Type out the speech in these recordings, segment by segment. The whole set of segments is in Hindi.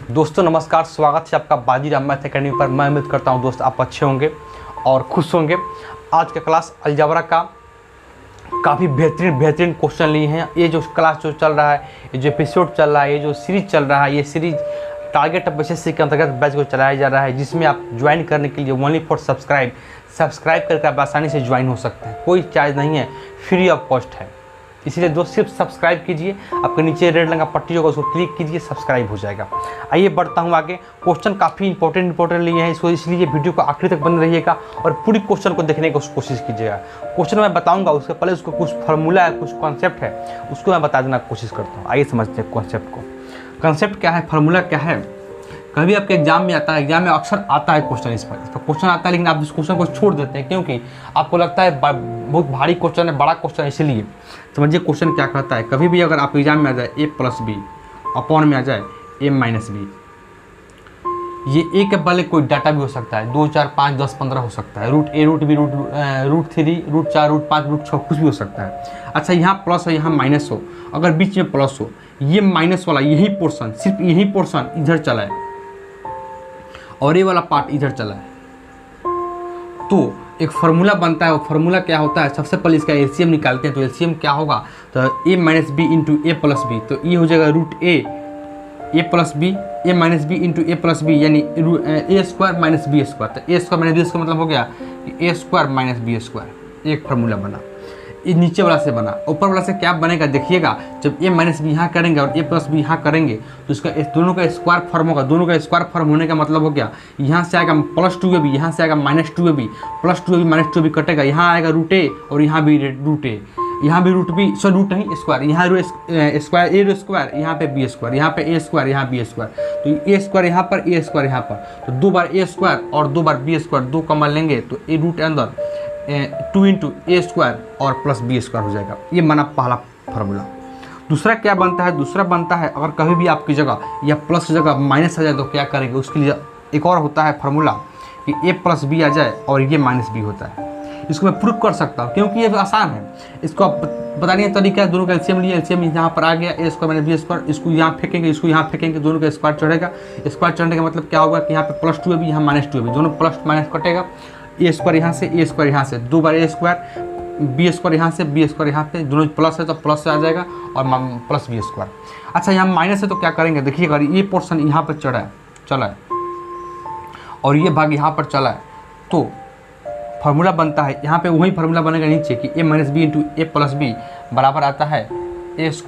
दोस्तों नमस्कार, स्वागत है आपका बाजीराव मैथ अकेडमी पर। मैं उम्मीद करता हूं दोस्त आप अच्छे होंगे और खुश होंगे। आज का क्लास अलजेब्रा का काफ़ी बेहतरीन क्वेश्चन लिए हैं। ये जो क्लास जो चल रहा है, ये जो एपिसोड चल रहा है, ये जो सीरीज चल रहा है, ये सीरीज टारगेट ऑफ एसएससी के अंतर्गत बैच को चलाया जा रहा है, जिसमें आप ज्वाइन करने के लिए ओनली फॉर सब्सक्राइब करके आप आसानी से ज्वाइन हो सकते हैं। कोई चार्ज नहीं है, फ्री ऑफ कॉस्ट है। इसलिए दोस्त सिर्फ सब्सक्राइब कीजिए, आपके नीचे रेड रंग का पट्टी होगा उसको क्लिक कीजिए, सब्सक्राइब हो जाएगा। आइए बढ़ता हूँ आगे। क्वेश्चन काफ़ी इंपॉर्टेंट लिए हैं इसको, इसलिए वीडियो को आखिर तक बने रहिएगा और पूरी क्वेश्चन को देखने की कोशिश कीजिएगा। क्वेश्चन मैं बताऊंगा, उसके पहले उसको कुछ फार्मूला है, कुछ कॉन्सेप्ट है, उसको मैं बता देना कोशिश करता हूँ। आइए समझते हैं कॉन्सेप्ट को। कॉन्सेप्ट क्या है, फार्मूला क्या है। कभी आपके एग्जाम में आता है, एग्जाम में अक्सर आता है क्वेश्चन, इस पर क्वेश्चन आता है, लेकिन आप इस क्वेश्चन को छोड़ देते हैं क्योंकि आपको लगता है बहुत भारी क्वेश्चन है, बड़ा क्वेश्चन है। इसलिए समझिए क्वेश्चन क्या कहता है। कभी भी अगर आपके एग्जाम में आ जाए a + b अपॉन में आ जाए a - b, ये a के पहले कोई डाटा भी हो सकता है, 2, 4, 5, 10, 15 हो सकता है, √a, √b, √3, √4, √5, √6 कुछ भी हो सकता है। अच्छा, यहाँ प्लस हो, यहाँ माइनस हो, अगर बीच में प्लस हो, ये माइनस वाला यही पोर्शन, सिर्फ यही पोर्शन इधर चला है और ये वाला पार्ट इधर चला है, तो एक फार्मूला बनता है। वो फार्मूला क्या होता है, सबसे पहले इसका एलसीएम निकालते हैं। तो एलसीएम क्या होगा, तो a - b into a + b, तो ये हो जाएगा √a + b, a - b into a + b, यानी a² - b²। तो a² - b² मतलब हो गया कि a² - b²। एक फार्मूला बना, ये नीचे वाला से बना। ऊपर वाला से क्या बनेगा देखिएगा, जब a - b यहाँ करेंगे और a + b यहाँ करेंगे तो इसका दोनों का स्क्वायर फॉर्म होगा। दोनों का स्क्वायर फॉर्म होने का मतलब हो गया, यहाँ से आएगा +2ab, यहाँ से आएगा -2ab, +2ab -2ab कटेगा, यहाँ आएगा √a और यहाँ भी √a, यहाँ भी √b, सो रूट नहीं स्क्वायर, यहाँ स्क्वायर a², यहाँ पे b², यहाँ पे a², यहाँ b², तो a² यहाँ पर, a² यहाँ पर, तो 2 बार a² और 2 बार b², 2 कॉमन लेंगे तो a रूट अंदर 2 × a² और +b² हो जाएगा। ये माना पहला फार्मूला। दूसरा क्या बनता है, दूसरा बनता है अगर कभी भी आपकी जगह या प्लस की जगह माइनस आ जाए तो क्या करेंगे, उसके लिए एक और होता है फार्मूला कि a + b आ जाए और ये -b होता है। इसको मैं प्रूव कर सकता हूँ क्योंकि ये आसान है। इसको आप बताने का तरीका है, दोनों का एलसीएम लिए, एलसीएम यहाँ पर आ गया a² - b², इसको यहाँ फेंकेंगे, इसको यहाँ फेंकेंगे, दोनों का स्क्वायर चढ़ेगा। स्क्वायर चढ़ने का मतलब क्या होगा कि यहाँ पे +2ab, यहाँ -2ab, दोनों प्लस माइनस कटेगा, a² यहाँ से, a² यहाँ से, 2 बार a², b² यहाँ से, b² यहाँ पे, दोनों प्लस है तो प्लस से आ जाएगा और +b²। अच्छा, यहाँ माइनस है तो क्या करेंगे देखिएगा, ये पोर्शन यहाँ पर चला है और ये भाग यहाँ पर चला है, तो फार्मूला बनता है यहाँ पे वही फार्मूला बनेगा नीचे कि a - b into a + b बराबर आता है a² -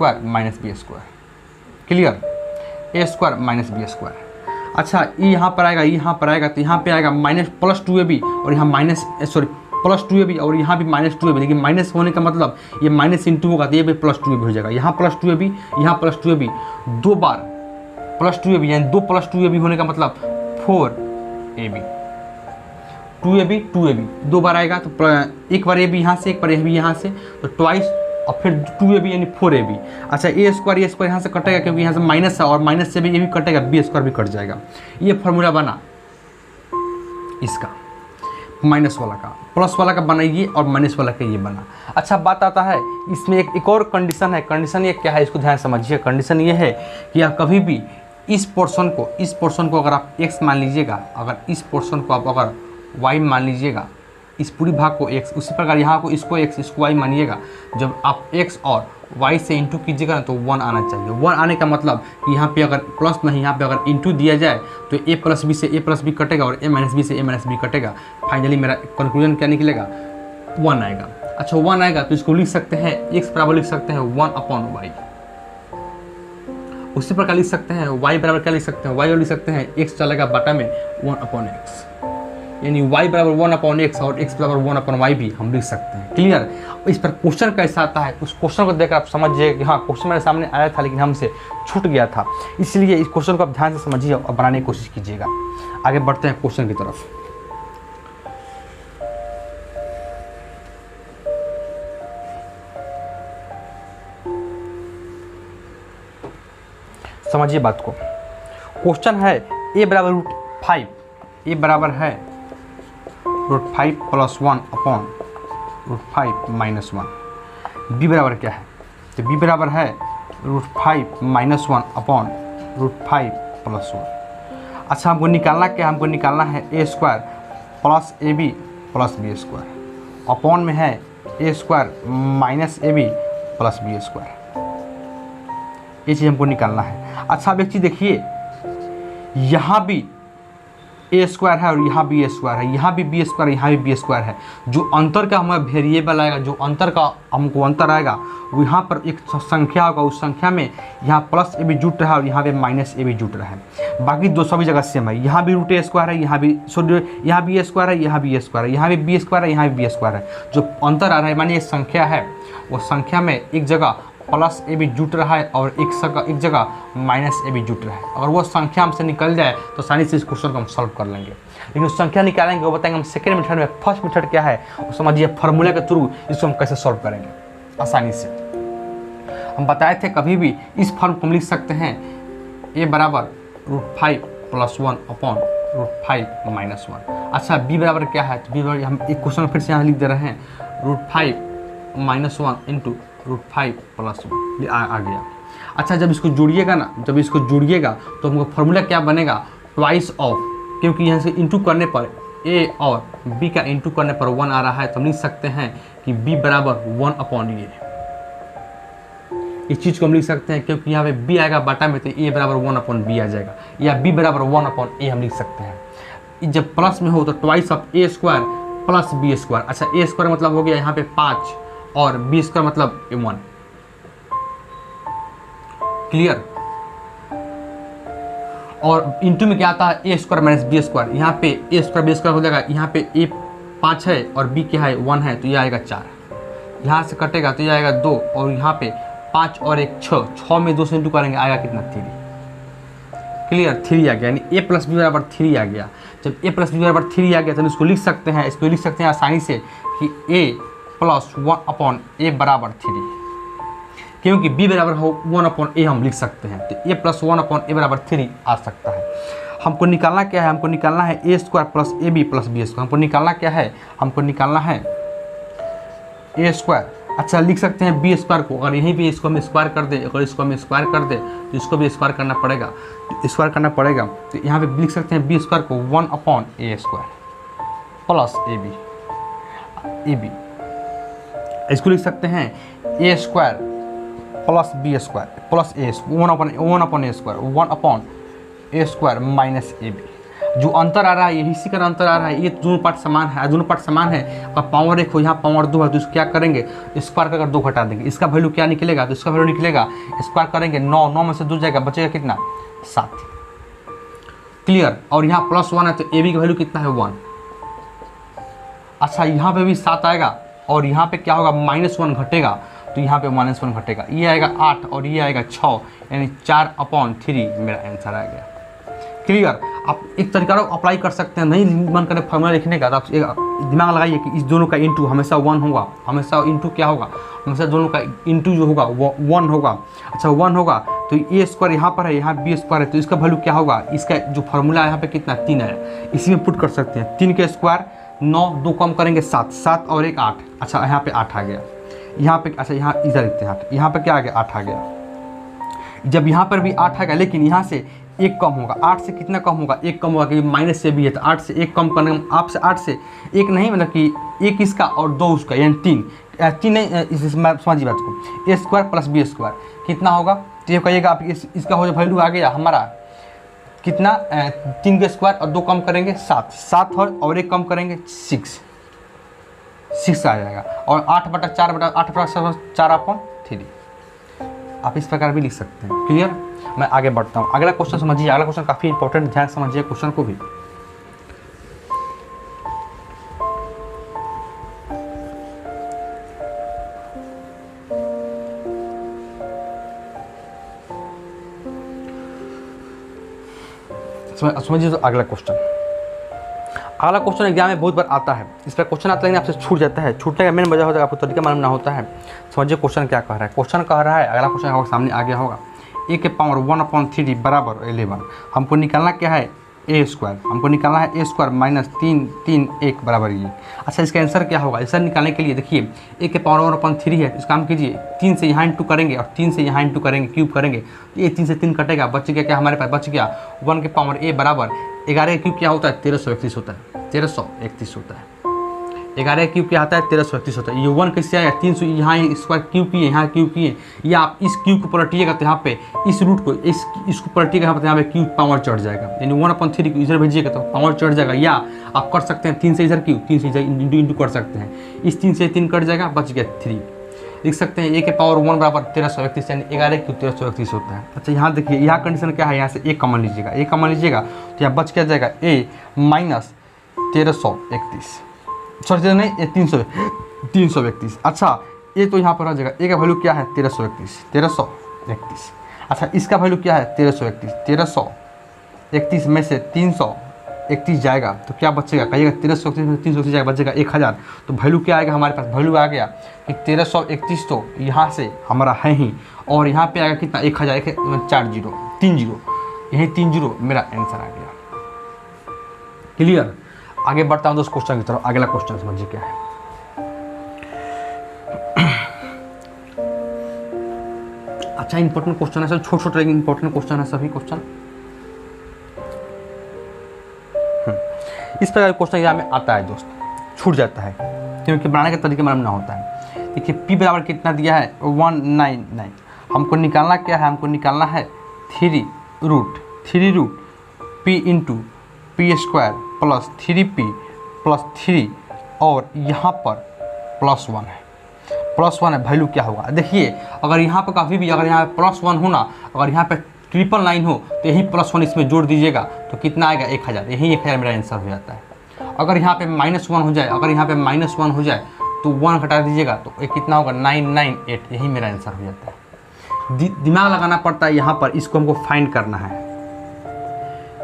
b²। Clear, a² - b²। अच्छा, ये यहाँ पर आएगा, यहाँ पर आएगा, तो यहाँ पे आएगा +2ab और यहाँ +2ab और यहाँ भी -2ab, लेकिन माइनस होने का मतलब ये माइनस इंटू होगा तो ये भी +2ab हो जाएगा। यहाँ +2ab, यहाँ +2ab, 2 बार +2ab, यानी 2 +2ab होने का मतलब 4ab, 2ab 2 बार आएगा तो एक बार ab यहाँ से, एक बार ab यहाँ से, तो ट्वाइस और फिर 2ab यानी 4ab। अच्छा, a² यहाँ से कटेगा क्योंकि यहाँ से माइनस है और माइनस से भी ये भी कटेगा, b² भी कट जाएगा। ये फार्मूला बना इसका, माइनस वाला का, प्लस वाला का बना ये और माइनस वाला का ये बना। अच्छा, बात आता है इसमें एक और कंडीशन है। कंडीशन ये क्या है, इसको ध्यान समझिए। कंडीशन ये है कि आप कभी भी इस पोर्शन को अगर आप x मान लीजिएगा, अगर इस पोर्शन को आप अगर y मान लीजिएगा, इस पूरी भाग को x, उसी प्रकार यहाँ को इसको x, इसको y मानिएगा। जब आप x और y से इंटू कीजिएगा ना तो 1 आना चाहिए। 1 आने का मतलब कि यहाँ पे अगर प्लस नहीं, यहाँ पे अगर इंटू दिया जाए तो a + b से a + b कटेगा और a - b से a - b कटेगा। फाइनली मेरा कंक्लूजन क्या निकलेगा, 1 आएगा। अच्छा, 1 आएगा तो इसको लिख सकते हैं, x बराबर लिख सकते हैं 1/y। उसी प्रकार लिख सकते हैं y बराबर क्या लिख सकते हैं, y लिख सकते हैं x चलेगा बटा में 1/x, यानी y बराबर 1/x और x बराबर 1/y भी हम लिख सकते हैं। क्लियर। इस पर क्वेश्चन कैसा आता है, उस क्वेश्चन को देखकर आप समझिए कि हाँ, क्वेश्चन मेरे सामने आया था लेकिन हमसे छूट गया था, इसलिए इस क्वेश्चन को आप ध्यान से समझिए और बनाने की कोशिश कीजिएगा। आगे बढ़ते हैं क्वेश्चन की तरफ। समझिए बात को। क्वेश्चन है a बराबर √5, a बराबर है √5 + 1/√5 - 1। b बराबर क्या है, तो b बराबर है √5 - 1/√5 प्लस 1। अच्छा हमको निकालना क्या है, हमको निकालना है a square plus a b plus B square upon में है a square minus a b plus B square. ये चीज़ हमको निकालना है। अच्छा अब एक चीज़ देखिए, यहाँ भी ए स्क्वायर है और यहाँ भी ए स्क्वायर है, यहाँ भी बी स्क्वायर, यहाँ भी बी स्क्वायर है। जो अंतर का हमारा वेरिएबल आएगा, जो अंतर का हमको अंतर आएगा, वो यहाँ पर एक संख्या होगा, उस संख्या में यहाँ प्लस ए भी जुट रहा है और यहाँ पे माइनस ए भी जुट रहा है। बाकी दो सभी जगह सेम है, यहाँ भी रूट ए स्क्वायर है, यहाँ भी यहाँ भी ए स्क्वायर है, यहाँ भी ए स्क्वायर है, यहाँ भी बी स्क्वायर है, यहाँ भी बी स्क्वायर है। जो अंतर आ रहा है मानिए एक संख्या है, वो संख्या में एक जगह प्लस ए भी जुट रहा है और एक जगह माइनस ए भी जुट रहा है। अगर वो संख्या हमसे निकल जाए तो आसानी से इस क्वेश्चन को हम सॉल्व कर लेंगे। लेकिन उस संख्या निकालेंगे वो बताएंगे हम सेकेंड मेथड में, फर्स्ट मेथड क्या है वो समझिए, फार्मूले के थ्रू इसको हम कैसे सॉल्व करेंगे आसानी से। हम बताए थे कभी भी इस फॉर्म को हम लिख सकते हैं ए बराबर √5 + 1 अपॉन √5 - 1। अच्छा बी बराबर क्या है, तो बी बराबर हम एक क्वेश्चन फिर से यहाँ लिख दे रहे हैं √5 - 1 इंटू √5 + 1 आ गया। अच्छा जब इसको जोड़िएगा ना, जब इसको जोड़िएगा तो हमको फार्मूला क्या बनेगा, ट्वाइस ऑफ, क्योंकि यहाँ से इंटू करने पर ए और बी का इंटू करने पर 1 आ रहा है, तो हम लिख सकते हैं कि बी बराबर 1 अपॉन ए। इस चीज़ को हम लिख सकते हैं क्योंकि यहाँ पे बी आएगा बाटा में, तो ए बराबर 1 अपॉन बी आ जाएगा, या बी बराबर 1 अपॉन ए हम लिख सकते हैं। जब प्लस में हो तो twice of A square plus B square. अच्छा ए स्क्वायर मतलब हो गया यहाँ पे 5 और बी स्क्वायर मतलब 1। क्लियर। और इंटू में क्या आता है, a square minus B square. यहाँ पे ए स्क्वायर बी स्क्वायर हो जाएगा, यहाँ पे ए 5 है और बी क्या है 1 है, तो ये आएगा 4। यहाँ से कटेगा तो ये आएगा 2 और यहाँ पे 5 और 1 6 में 2 से इंटू करेंगे आएगा कितना 3। क्लियर, 3 आ गया, यानी ए प्लस बी बराबर 3 आ गया। जब ए प्लस बी बराबर 3 आ गया तो इसको लिख सकते हैं, इसको लिख सकते हैं आसानी से कि ए प्लस 1 अपॉन ए बराबर 3, क्योंकि बी बराबर हो 1 अपॉन ए हम लिख सकते हैं, तो ए प्लस 1 अपॉन ए बराबर 3 आ सकता है। हमको निकालना क्या है, हमको निकालना है a square plus a b plus B square. हमको निकालना क्या है, हमको निकालना है ए स्क्वायर। अच्छा लिख सकते हैं बी स्क्वायर को, अगर यहीं भी इसको हम स्क्वायर कर दे, अगर इसको हम स्क्वायर कर दे तो इसको भी स्क्वायर करना पड़ेगा, स्क्वायर करना पड़ेगा, तो यहाँ पे लिख सकते हैं बी स्क्वायर को 1 upon a square plus a b. इसको लिख सकते हैं a square plus B square plus a 1 upon a square 1 upon a square minus a b. जो अंतर आ रहा है यही इसी का अंतर आ रहा है, ये दोनों पार्ट समान है, दोनों पार्ट समान है। और पावर 1 हो, यहाँ पावर 2 है, तो इसको क्या करेंगे, स्क्वायर कर 2 घटा देंगे, इसका वैल्यू क्या निकलेगा, तो इसका वैल्यू निकलेगा, स्क्वायर करेंगे 9 में से 2 जाएगा, बचेगा कितना 7। क्लियर। और यहाँ +1 है तो ए बी का वैल्यू कितना है 1। अच्छा यहाँ पे भी 7 आएगा और यहाँ पे क्या होगा -1 घटेगा, तो यहाँ पे -1 घटेगा, ये आएगा 8 और ये आएगा 6, यानी 4/3 मेरा आंसर आ गया। क्लियर। आप एक तरीका अप्लाई कर सकते हैं, नहीं मन करे फॉर्मूला लिखने का तो आप दिमाग लगाइए कि इस दोनों का इंटू हमेशा 1 होगा, हमेशा इंटू क्या होगा, हमेशा दोनों का इंटू जो होगा वो 1 होगा। अच्छा 1 होगा तो ए स्क्वायर यहाँ पर है, यहाँ बी स्क्वायर है, तो इसका वैल्यू क्या होगा, इसका जो फार्मूला है यहाँ पे कितना 3 है, इसी में पुट कर सकते हैं। 3 के स्क्वायर 9, 2 कम करेंगे 7, 7 और 1 8। अच्छा यहाँ पे 8 आ गया, यहाँ पे अच्छा यहाँ इधर लिखते हैं 8, यहाँ पे क्या आ गया 8 आ गया। जब यहाँ पर भी 8 आ गया, लेकिन यहाँ से 1 कम होगा, 8 से कितना कम होगा, 1 कम होगा, क्योंकि माइनस से भी है, तो 8 से 1 कम करने, आप से 8 से 1 नहीं, मतलब कि 1 इसका और 2 उसका, यानी 3 नहीं, समझिए बात को, ए स्क्वायर प्लस बी स्क्वायर कितना होगा, तो ये कहिएगा आप इसका हो वैल्यू आ गया हमारा कितना, 3 के स्क्वायर और 2 कम करेंगे 7, 7 और 1 कम करेंगे 6 आ जाएगा, और 8/4/8/4/3 आप इस प्रकार भी लिख सकते हैं। क्लियर। मैं आगे बढ़ता हूँ, अगला क्वेश्चन समझिए, अगला क्वेश्चन काफ़ी इंपॉर्टेंट, ध्यान समझिए क्वेश्चन को भी। समझिए तो अगला क्वेश्चन एग्जाम में बहुत बार आता है, इस पर क्वेश्चन आता है लेकिन आपसे छूट जाता है, छूटने का मेन वजह होता है आपको तरीका मालूम ना होता है। समझिए क्वेश्चन क्या कह रहा है, क्वेश्चन कह रहा है, अगला क्वेश्चन आपके सामने आ गया होगा, a के पावर 1/3 बराबर 11। हमको निकालना क्या है, ए स्क्वायर, हमको निकालना है ए स्क्वायर माइनस 3 3 1 बराबर ये। अच्छा इसका आंसर क्या होगा? आंसर निकालने के लिए देखिए ए के पावर 1/3 है, इस काम कीजिए 3 से यहाँ इंटू करेंगे और 3 से यहाँ इंटू करेंगे, क्यूब करेंगे, तो ये 3 से 3 कटेगा, बच गया क्या हमारे पास? बच गया 1 के पावर ए बराबर 11 क्यूब क्या होता है? 1331 होता है, 1331 होता है। 11 क्यूब क्या आता है? 1331 होता है। ये 1 कैसे आया? 300 यहाँ स्क्वायर क्यूब किए, यहाँ क्यूब किए, या आप इस क्यूब को पलटिएगा तो यहाँ पे इस रूट को इसको पलटिएगा यहाँ पे, यहाँ पे क्यूब पावर चढ़ जाएगा, यानी 1/3 को इधर भेजिएगा तो पावर चढ़ जाएगा। या आप कर सकते हैं 3 से इधर क्यूब, 3 से इधर इंटू कर सकते हैं, इस 3 से 3 कट जाएगा, बच गया 3। लिख सकते हैं ए के पावर 1 बराबर 1331, यानी 11 क्यूब 1331 होता है। अच्छा यहाँ देखिए यहाँ कंडीशन क्या है, यहाँ से ए कॉमन लीजिएगा, ए कॉमन लीजिएगा तो यहाँ बच क्या जाएगा? ए माइनस 1331, सॉरी नहीं ये 331। अच्छा ये तो यहाँ पर आ जाएगा, ए का वैल्यू क्या है? 1331। अच्छा इसका वैल्यू क्या है? 1331 में से 331 जाएगा तो क्या बचेगा? कहिएगा 1331 में 331 जाएगा, बचेगा 1000। तो वैल्यू क्या आएगा हमारे पास? वैल्यू आ गया कि 1331 तो यहाँ से हमारा है ही, और यहाँ पे आएगा कितना? 1000, 4 0 3 0, यही 3 0 मेरा आंसर आ गया। क्लियर? आगे बढ़ता हूँ दोस्त क्वेश्चन की तरफ। अगला क्वेश्चन समझिए क्या है। अच्छा इंपॉर्टेंट क्वेश्चन है सर, छोटे छोटे लेकिन इंपॉर्टेंट क्वेश्चन है सभी क्वेश्चन। इस प्रकार क्वेश्चन एग्जाम में आता है दोस्त, छूट जाता है क्योंकि बनाने के तरीके मालूम ना होता है। देखिए p बराबर कितना दिया है? 199। हमको निकालना क्या है? हमको निकालना है 3 root p into P square plus 3p plus 3 और यहाँ पर +1 है, +1 है। वैल्यू क्या होगा? देखिए अगर यहाँ पर कभी भी अगर यहाँ पे +1 होना, अगर यहाँ पे 999 हो तो यही +1 इसमें जोड़ दीजिएगा तो कितना आएगा? 1000, यही 1000 मेरा आंसर हो जाता है। अगर यहाँ पे -1 हो जाए, अगर यहाँ पे -1 हो जाए तो 1 घटा दीजिएगा तो ये कितना होगा? 998, यही मेरा आंसर हो जाता है। दिमाग लगाना पड़ता है यहाँ पर, इसको हमको फाइंड करना है।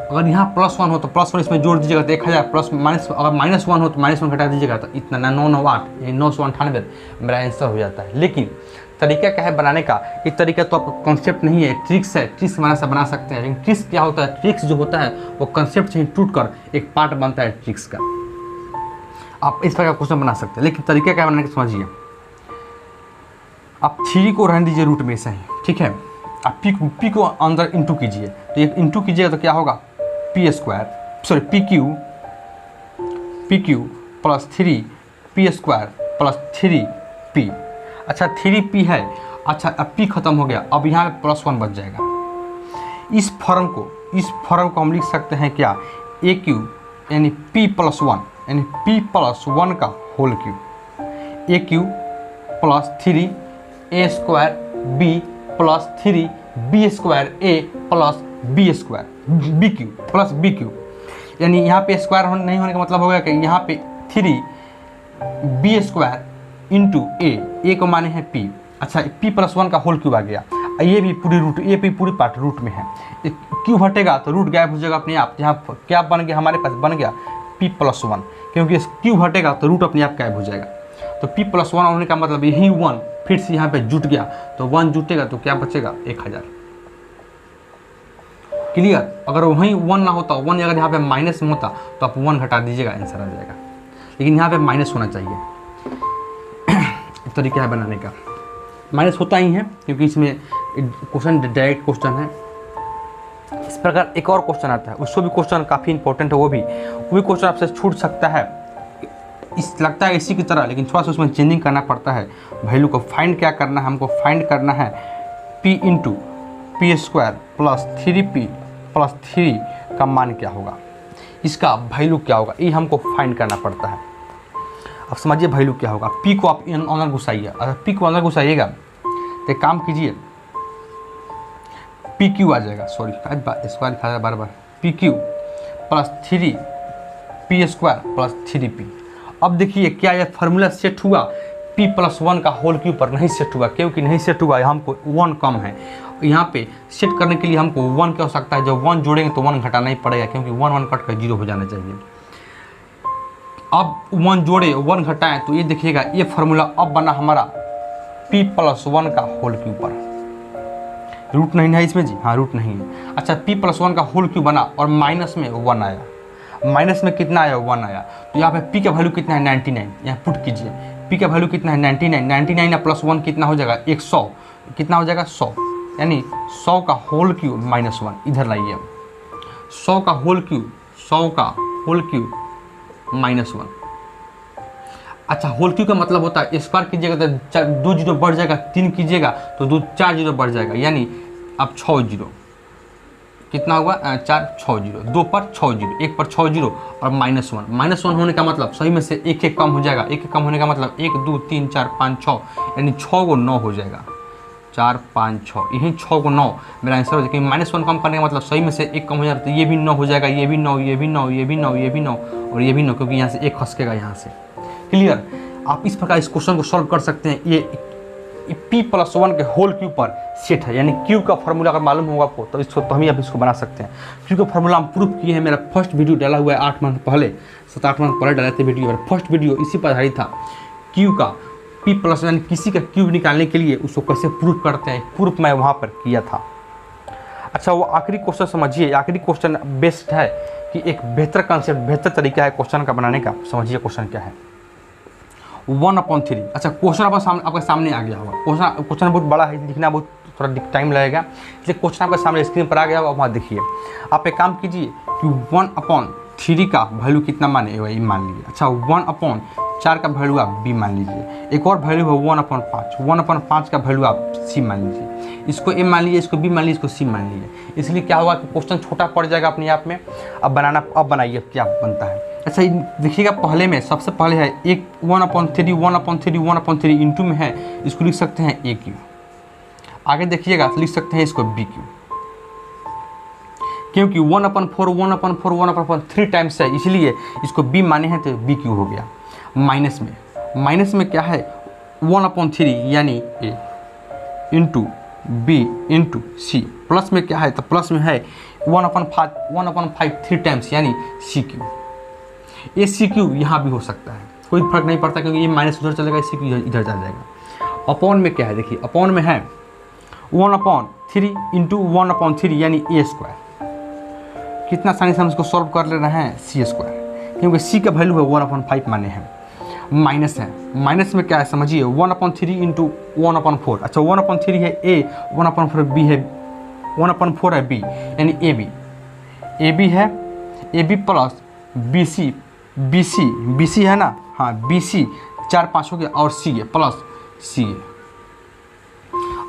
अगर यहाँ +1 हो तो +1 इसमें जोड़ दीजिएगा तो 1000, प्लस माइनस अगर -1 हो तो -1 घटा दीजिएगा तो इतना 998, ये 998 मेरा आंसर हो जाता है। लेकिन तरीका क्या है बनाने का? ये तरीका तो आपका कॉन्सेप्ट नहीं है, ट्रिक्स है, ट्रिक्स हमारा से बना सकते हैं। लेकिन ट्रिक्स क्या होता है? ट्रिक्स जो होता है वो कॉन्सेप्ट से ही टूट कर एक पार्ट बनता है ट्रिक्स का। आप इस प्रकार क्वेश्चन बना सकते हैं, लेकिन तरीका क्या बनाने का समझिए। आप 3 को रहने दीजिए रूट में से ही, ठीक है। आप पी को अंदर इंटू कीजिए, तो ये इंटू कीजिएगा तो क्या होगा? P q plus 3p square plus 3p। अच्छा 3p है, अच्छा अब p खत्म हो गया, अब यहाँ पे +1 बच जाएगा। इस फॉर्म को हम लिख सकते हैं क्या? ए क्यूब यानी p+1 यानी p+1 का whole cube, A cube plus 3a square b plus 3b square a plus b square b cube plus b cube. यानी यहाँ पे स्क्वायर नहीं होने का मतलब हो गया कि यहाँ पे 3b स्क्वायर इंटू a को माने हैं p। अच्छा p+1 का होल क्यूब आ गया, ये भी पूरी रूट, ये भी पूरी पार्ट रूट में है। क्यूब हटेगा तो रूट गायब हो जाएगा अपने आप। यहाँ क्या बन गया हमारे पास? बन गया p+1, क्योंकि क्यूब हटेगा तो रूट अपने आप गायब हो जाएगा। तो p+1 होने का मतलब यही 1 फिर से यहाँ पे जुट गया, तो 1 जुटेगा तो क्या बचेगा? 1000। क्लियर? अगर वहीं 1 ना होता, 1 अगर यहाँ पे माइनस में होता तो आप 1 घटा दीजिएगा, आंसर आ जाएगा। लेकिन यहाँ पे माइनस होना चाहिए। तरीका है बनाने का, माइनस होता ही है क्योंकि इसमें क्वेश्चन डायरेक्ट क्वेश्चन है। इस प्रकार एक और क्वेश्चन आता है, उसको भी क्वेश्चन काफ़ी इंपॉर्टेंट है, वो भी क्वेश्चन आपसे छूट सकता है। लगता है इसी की तरह, लेकिन थोड़ा सा उसमें चेंजिंग करना पड़ता है। वैल्यू को फाइंड क्या करना है? हमको फाइंड करना है p into P square plus 3p plus 3 का मान क्या होगा, इसका वैल्यू क्या होगा, ये हमको फाइंड करना पड़ता है। अब समझिए वैल्यू क्या होगा। p को आप अंदर घुसाइए, अगर p को अंदर घुसाइएगा तो एक काम कीजिए, पी क्यू आ जाएगा, सॉरी स्क्वायर लिखा है बार बार, p q plus 3p square plus 3p। अब देखिए क्या यह फार्मूला सेट हुआ? p+1 का होल क्यूब पर नहीं सेट हुआ, क्योंकि नहीं सेट हुआ, हमको 1 कम है। यहाँ पे सेट करने के लिए हमको 1 की आवश्यकता है। जब 1 जोड़ेंगे तो 1 घटाना ही पड़ेगा, क्योंकि 1 कट कर 0 हो जाना चाहिए। अब 1 जोड़े 1 घटाएं तो ये देखिएगा ये फार्मूला अब बना हमारा p+1 का होल क्यूब पर। रूट नहीं है इसमें जी, हाँ रूट नहीं है। अच्छा p+1 का होल क्यूब बना और माइनस में 1 आया, माइनस में कितना आया 1 आया, तो यहाँ पे p का वैल्यू कितना है 99, यहाँ पुट कीजिए p का वैल्यू कितना है 99, 99 या +1 कितना हो जाएगा 100, कितना हो जाएगा 100, यानी 100 का होल क्यूब -1 इधर लाइए, 100 का होल क्यूब, 100 का होल क्यूब -1। अच्छा होल क्यूब का मतलब होता है स्क्वायर कीजिएगा तो 2 जीरो बढ़ जाएगा, 3 कीजिएगा तो 4 जीरो बढ़ जाएगा, यानी अब 6 जीरो कितना हुआ 4 6 जीरो, 2 पर 6 जीरो, 1 पर 6 जीरो और -1, -1 होने का मतलब सही में से एक कम हो जाएगा, एक कम होने का मतलब 1 2 3 4 5 6, यानी 6 को 9 हो जाएगा, 4 5 6, यही 6 को 9 मेरा आंसर हो जाएगा। -1 कम करने का मतलब सही में से एक कम हो जाएगा, तो ये भी 9 हो जाएगा, ये भी 9, ये भी 9, ये भी 9, ये भी 9 और ये भी 9, क्योंकि यहाँ से एक खसकेगा यहाँ से। क्लियर? आप इस प्रकार इस क्वेश्चन को सॉल्व कर सकते हैं। ये p+1 के होल क्यूब पर सेट है, यानी क्यूब का फार्मूला अगर मालूम होगा आपको तो इसको तो हम ही आप इसको बना सकते हैं। क्यूब का फार्मूला हम प्रूफ किए हैं, मेरा फर्स्ट वीडियो डाला हुआ है 8 मंथ पहले, 7-8 मंथ पहले डाले थे वीडियो, मेरा फर्स्ट वीडियो इसी पर आधारित था। क्यूब का p+1 किसी का क्यूब निकालने के लिए उसको कैसे प्रूफ करते हैं, प्रूफ मैं वहाँ पर किया था। अच्छा वो आखिरी क्वेश्चन समझिए, आखिरी क्वेश्चन बेस्ट है कि एक बेहतर कंसेप्ट, बेहतर तरीका है क्वेश्चन का बनाने का। समझिए क्वेश्चन क्या है, 1/3। अच्छा क्वेश्चन आपके सामने आ गया होगा, क्वेश्चन बहुत बड़ा है, लिखना बहुत थोड़ा टाइम लगेगा, इसलिए क्वेश्चन आपके सामने स्क्रीन पर आ गया होगा, वहाँ देखिए। आप एक काम कीजिए कि 1/3 का वैल्यू कितना माने वही मान लीजिए। अच्छा 1/4 का वैल्यू आप b मान लीजिए, एक और वैल्यू है 1/5, 1/5 का वैल्यू आप c मान लीजिए, इसको a मान लीजिए, इसको b मान लीजिए, इसको c मान लीजिए। इसलिए क्या होगा कि क्वेश्चन छोटा पड़ जाएगा अपने आप में। अब बनाइए क्या बनता है। अच्छा देखिएगा, पहले में सबसे पहले है एक 1/3 इंटू में है, इसको लिख सकते हैं a क्यूब। आगे देखिएगा लिख सकते हैं इसको b क्यूब, क्योंकि 1/4 3 टाइम्स है, इसलिए इसको b माने हैं तो b क्यूब हो गया। माइनस में क्या है 1/3 यानी a into b into c। Plus में क्या है तो प्लस में है 1/5 3 टाइम्स यानी c क्यूब। ये सी क्यूब यहाँ भी हो सकता है, कोई फर्क नहीं पड़ता, क्योंकि ये माइनस उधर चलेगा, सी क्यूब इधर चल जाएगा। अपॉन में क्या है देखिए, अपॉन में है 1/3 इंटू 1/3 यानी a²। कितना आसानी से हम इसको सॉल्व कर ले रहे हैं c², क्योंकि c का वैल्यू है 1/5 माने हैं। माइनस है, माइनस में क्या है समझिए 1/3 इंटू 1/4। अच्छा 1/3 है a, 1/4 b है, 1/4 है b यानी ab है, ab प्लस BC है ना, हाँ BC 4 5 हो गया और C है प्लस C है।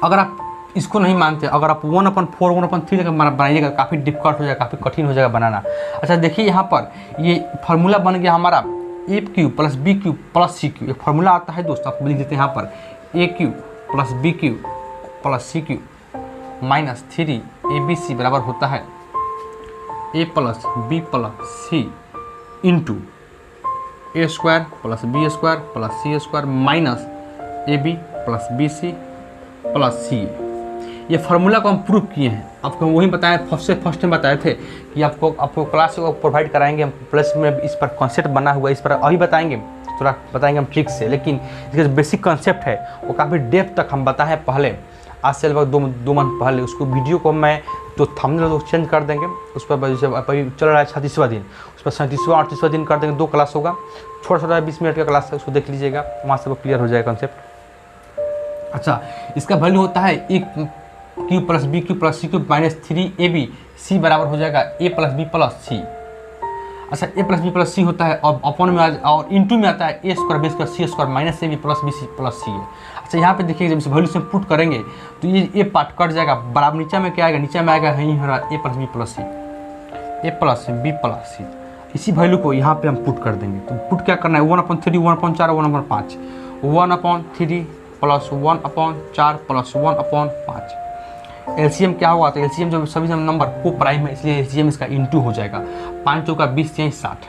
अगर आप इसको नहीं मानते, अगर आप 1/4 1/3 बनाइएगा काफ़ी डिफिकल्ट हो जाएगा, काफ़ी कठिन हो जाएगा बनाना। अच्छा देखिए यहाँ पर ये फार्मूला बन गया हमारा a cube plus b cube plus c cube. एक फार्मूला आता है दोस्तों, आपको लिख देते हैं यहाँ पर a cube plus b cube plus c cube minus 3 abc बराबर होता है a plus b plus c into a² plus b² plus c² minus ab plus bc plus c। ये फार्मूला को हम प्रूव किए हैं, आपको वही बताया फर्स्ट में बताए थे कि आपको क्लास को प्रोवाइड कराएंगे हम, प्लस में इस पर कॉन्सेप्ट बना हुआ है, इस पर अभी बताएंगे, थोड़ा बताएंगे हम ट्रिक से, लेकिन इसका जो बेसिक कॉन्सेप्ट है वो काफ़ी डेप्थ तक हम बताएं पहले, आज से लगभग 2 मंथ पहले। उसको वीडियो को मैं तो थंबनेल तो चेंज कर देंगे, उस पर जैसे अभी चल रहा है 36वां दिन, उस पर 37वां 38वां दिन कर देंगे, 2 क्लास होगा, छोटा 20 मिनट का क्लास है, उसको देख लीजिएगा, वहाँ से वो क्लियर हो जाएगा कॉन्सेप्ट। अच्छा इसका वैल्यू होता है a cube plus b cube plus c cube minus 3ab, c बराबर हो जाएगा a plus b plus c। अच्छा a plus b plus c होता है और अपॉन में और इंटू में आता है a² b² c² minus ab plus bc plus c है। अच्छा यहाँ पे देखिए जब इस वैल्यू से पुट करेंगे तो ये पार्ट कट जाएगा, बराबर नीचे में क्या आएगा, नीचे में आएगा यहीं हो रहा a plus b plus c। इसी वैल्यू को यहाँ पे हम पुट कर देंगे, तो पुट क्या करना है 1/3 1/4 1/5, 1/3 प्लस 1/4 प्लस 1/5। एलसीएम क्या होगा, तो एलसीएम जो सभी नंबर को प्राइम है, इसलिए एलसीएम इसका इंटू हो जाएगा, 5 चौका 20 यानी 60।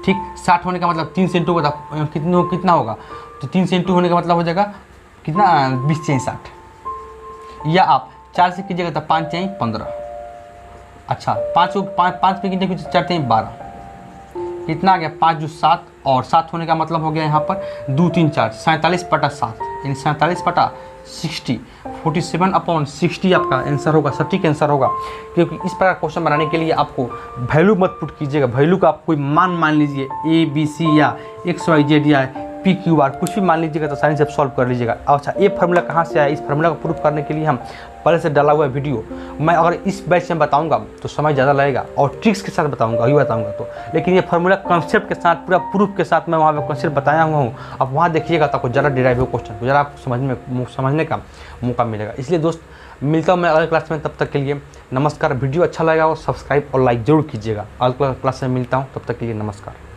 ठीक 60 होने का मतलब 3 से इंटू होगा कितना होगा, तो 3 से इंटू होने का मतलब हो जाएगा कितना 20 यानी 60, या आप 4 से कीजिएगा तो 5 यानी 15। अच्छा 5 पे कीजिए 4 यानी 12, कितना आ गया 5 जो 7 और 7 होने का मतलब हो गया यहाँ पर 2 3 4 47/7 यानी 47/7 60, 47/60 आपका आंसर होगा, सटीक आंसर होगा। क्योंकि इस प्रकार क्वेश्चन बनाने के लिए आपको वैल्यू मत पुट कीजिएगा, वैल्यू का आप कोई मान लीजिए ABC या XYZ या PQR कुछ भी मान लीजिएगा तो आसानी से सॉल्व कर लीजिएगा। अच्छा, ये फार्मूला कहाँ से आया, इस फार्मूला को प्रूफ करने के लिए हम पहले से डाला हुआ वीडियो मैं अगर इस बैच में बताऊंगा तो समय ज़्यादा लगेगा और ट्रिक्स के साथ बताऊंगा, ही बताऊंगा तो। लेकिन ये फार्मूला कॉन्सेप्ट के साथ पूरा प्रूफ के साथ मैं वहाँ पे कॉन्सेप्ट बताया हुआ हूँ, आप वहाँ देखिएगा तो आपको ज़्यादा डिराइव क्वेश्चन को ज़रा आपको समझने का मौका मिलेगा। इसलिए दोस्त मिलता हूँ मैं अगले क्लास में, तब तक के लिए नमस्कार। वीडियो अच्छा लगा और सब्सक्राइब और लाइक जरूर कीजिएगा। अगले क्लास में मिलता हूँ, तब तक के लिए नमस्कार।